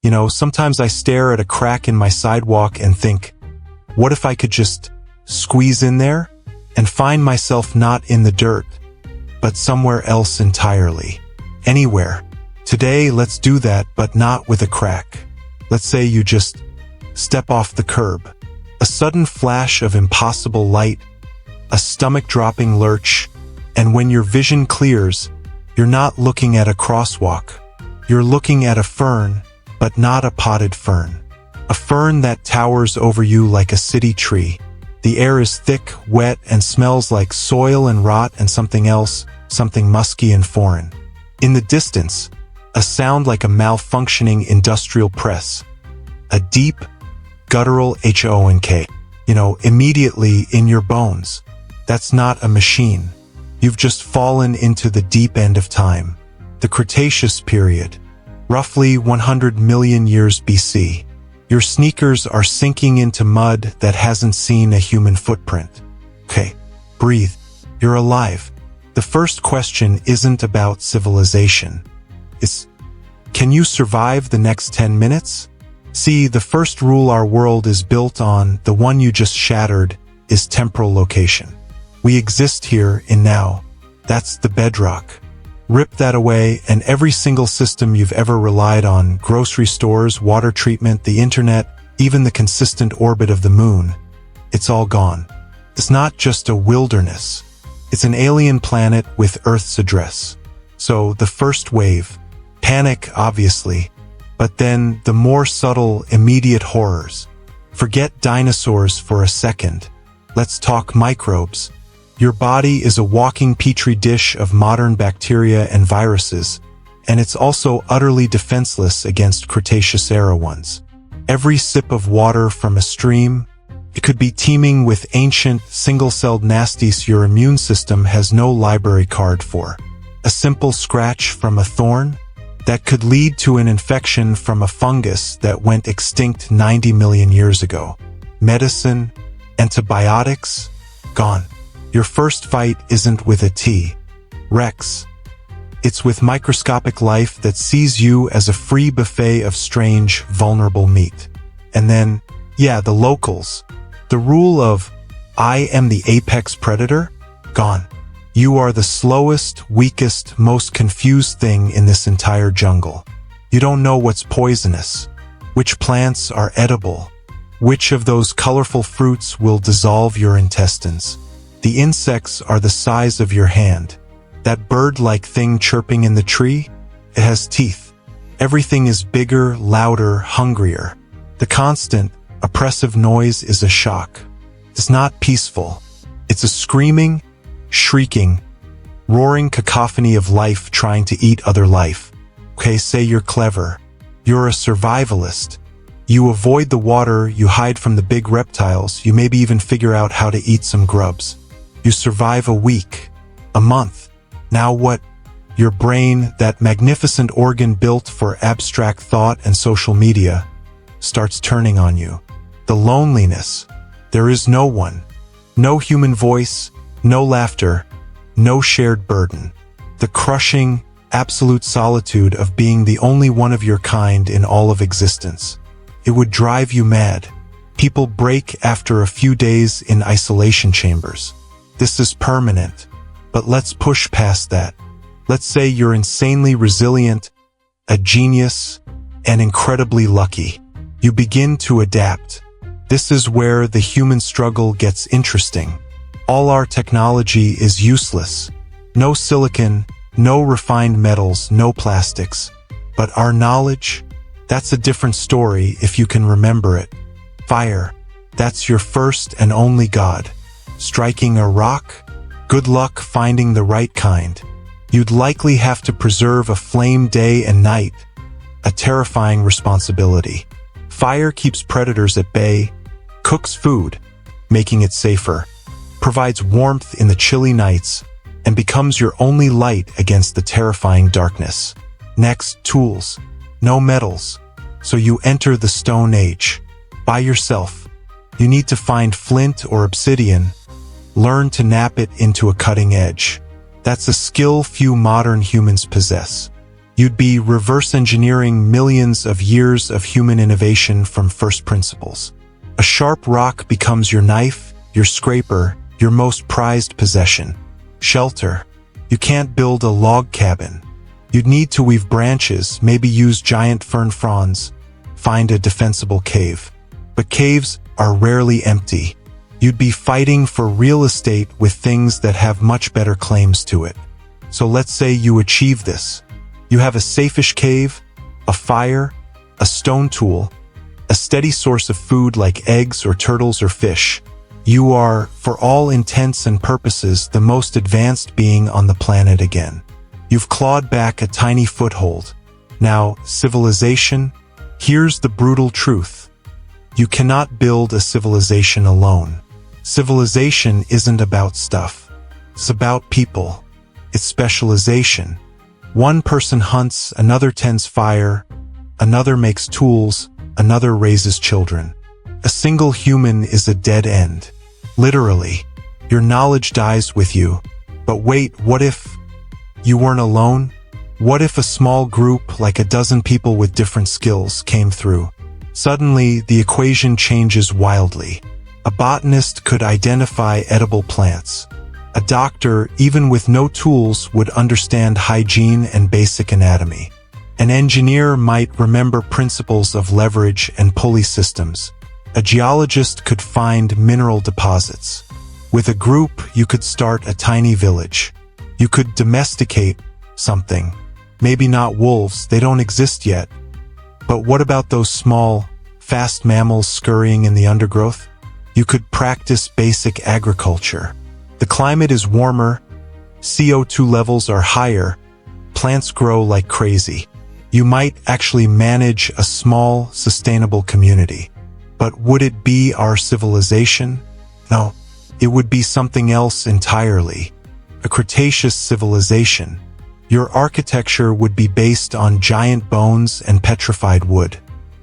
Sometimes I stare at a crack in my sidewalk and think, what if I could just squeeze in there and find myself not in the dirt, but somewhere else entirely? Anywhere. Today, let's do that, but not with a crack. Let's say you just step off the curb. A sudden flash of impossible light, a stomach-dropping lurch, and when your vision clears, you're not looking at a crosswalk. You're looking at a fern, but not a potted fern. A fern that towers over you like a city tree. The air is thick, wet, and smells like soil and rot and something else, something musky and foreign. In the distance, a sound like a malfunctioning industrial press. A deep, guttural H-O-N-K. Immediately in your bones. That's not a machine. You've just fallen into the deep end of time. The Cretaceous Period. Roughly 100 million years BC. Your sneakers are sinking into mud that hasn't seen a human footprint. Okay, breathe. You're alive. The first question isn't about civilization. It's, can you survive the next 10 minutes? See, the first rule our world is built on, the one you just shattered, is temporal location. We exist here in now. That's the bedrock. Rip that away and every single system you've ever relied on, grocery stores, water treatment, the internet, even the consistent orbit of the moon, it's all gone. It's not just a wilderness. It's an alien planet with Earth's address. So the first wave, panic obviously, but then the more subtle, immediate horrors. Forget dinosaurs for a second. Let's talk microbes. Your body is a walking petri dish of modern bacteria and viruses, and it's also utterly defenseless against Cretaceous-era ones. Every sip of water from a stream, it could be teeming with ancient, single-celled nasties your immune system has no library card for. A simple scratch from a thorn? That could lead to an infection from a fungus that went extinct 90 million years ago. Medicine, antibiotics, gone. Your first fight isn't with a T-Rex. It's with microscopic life that sees you as a free buffet of strange, vulnerable meat. And then, the locals. The rule of, I am the apex predator? Gone. You are the slowest, weakest, most confused thing in this entire jungle. You don't know what's poisonous, which plants are edible, which of those colorful fruits will dissolve your intestines. The insects are the size of your hand. That bird-like thing chirping in the tree? It has teeth. Everything is bigger, louder, hungrier. The constant, oppressive noise is a shock. It's not peaceful. It's a screaming, shrieking, roaring cacophony of life trying to eat other life. Okay, say you're clever. You're a survivalist. You avoid the water, you hide from the big reptiles, you maybe even figure out how to eat some grubs. You survive a week, a month. Now what? Your brain, that magnificent organ built for abstract thought and social media, starts turning on you. The loneliness. There is no one. No human voice, no laughter, no shared burden. The crushing, absolute solitude of being the only one of your kind in all of existence. It would drive you mad. People break after a few days in isolation chambers. This is permanent. But let's push past that. Let's say you're insanely resilient, a genius, and incredibly lucky. You begin to adapt. This is where the human struggle gets interesting. All our technology is useless. No silicon, no refined metals, no plastics. But our knowledge? That's a different story if you can remember it. Fire. That's your first and only god. Striking a rock? Good luck finding the right kind. You'd likely have to preserve a flame day and night. A terrifying responsibility. Fire keeps predators at bay, cooks food, making it safer, provides warmth in the chilly nights, and becomes your only light against the terrifying darkness. Next, tools. No metals. So you enter the Stone Age. By yourself. You need to find flint or obsidian, learn to nap it into a cutting edge. That's a skill few modern humans possess. You'd be reverse engineering millions of years of human innovation from first principles. A sharp rock becomes your knife, your scraper, your most prized possession. Shelter. You can't build a log cabin. You'd need to weave branches, maybe use giant fern fronds, find a defensible cave. But caves are rarely empty. You'd be fighting for real estate with things that have much better claims to it. So let's say you achieve this. You have a safe-ish cave, a fire, a stone tool, a steady source of food like eggs or turtles or fish. You are, for all intents and purposes, the most advanced being on the planet again. You've clawed back a tiny foothold. Now, civilization? Here's the brutal truth. You cannot build a civilization alone. Civilization isn't about stuff. It's about people. It's specialization. One person hunts, another tends fire, another makes tools, another raises children. A single human is a dead end. Literally. Your knowledge dies with you. But wait, what if you weren't alone? What if a small group, like a dozen people with different skills, came through? Suddenly, the equation changes wildly. A botanist could identify edible plants. A doctor, even with no tools, would understand hygiene and basic anatomy. An engineer might remember principles of leverage and pulley systems. A geologist could find mineral deposits. With a group, you could start a tiny village. You could domesticate something. Maybe not wolves, they don't exist yet. But what about those small, fast mammals scurrying in the undergrowth? You could practice basic agriculture. The climate is warmer, CO2 levels are higher, plants grow like crazy. You might actually manage a small, sustainable community. But would it be our civilization? No, it would be something else entirely. A Cretaceous civilization. Your architecture would be based on giant bones and petrified wood.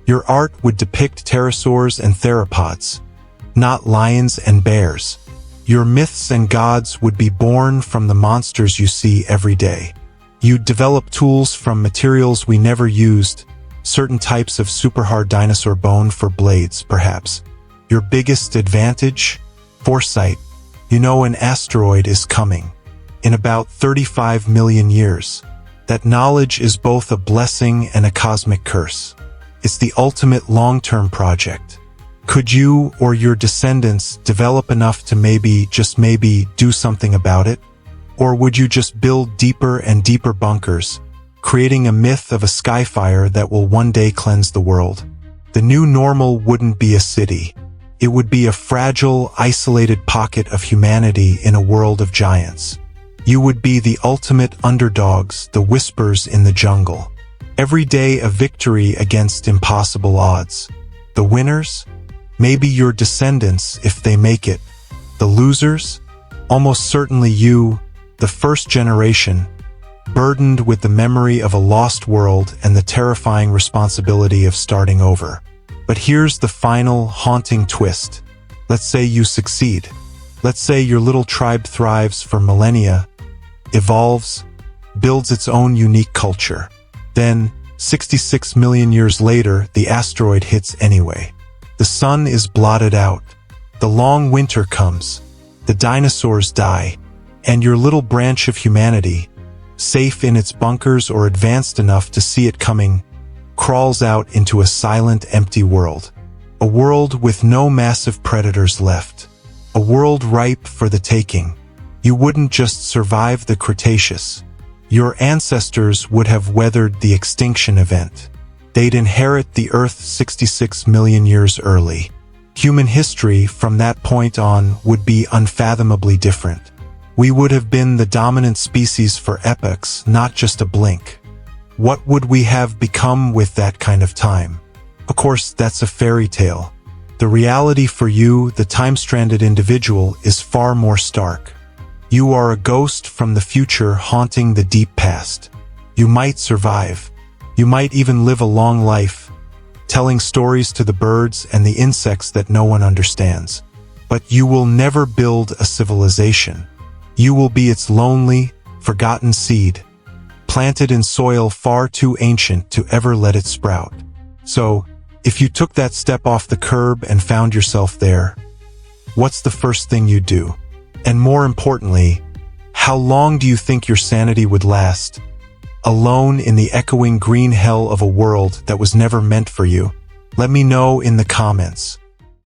Your art would depict pterosaurs and theropods, not lions and bears. Your myths and gods would be born from the monsters you see every day. You'd develop tools from materials we never used, certain types of super hard dinosaur bone for blades, perhaps. Your biggest advantage? Foresight. You know an asteroid is coming. In about 35 million years. That knowledge is both a blessing and a cosmic curse. It's the ultimate long-term project. Could you or your descendants develop enough to maybe, just maybe, do something about it? Or would you just build deeper and deeper bunkers, creating a myth of a skyfire that will one day cleanse the world? The new normal wouldn't be a city. It would be a fragile, isolated pocket of humanity in a world of giants. You would be the ultimate underdogs, the whispers in the jungle. Every day a victory against impossible odds. The winners? Maybe your descendants, if they make it. The losers? Almost certainly you, the first generation, burdened with the memory of a lost world and the terrifying responsibility of starting over. But here's the final, haunting twist. Let's say you succeed. Let's say your little tribe thrives for millennia, evolves, builds its own unique culture. Then, 66 million years later, the asteroid hits anyway. The sun is blotted out. The long winter comes. The dinosaurs die. And your little branch of humanity, safe in its bunkers or advanced enough to see it coming, crawls out into a silent, empty world. A world with no massive predators left. A world ripe for the taking. You wouldn't just survive the Cretaceous. Your ancestors would have weathered the extinction event. They'd inherit the Earth 66 million years early. Human history from that point on would be unfathomably different. We would have been the dominant species for epochs, not just a blink. What would we have become with that kind of time? Of course, that's a fairy tale. The reality for you, the time-stranded individual, is far more stark. You are a ghost from the future haunting the deep past. You might survive. You might even live a long life, telling stories to the birds and the insects that no one understands. But you will never build a civilization. You will be its lonely, forgotten seed, planted in soil far too ancient to ever let it sprout. So, if you took that step off the curb and found yourself there, what's the first thing you'd do? And more importantly, how long do you think your sanity would last, alone in the echoing green hell of a world that was never meant for you? Let me know in the comments.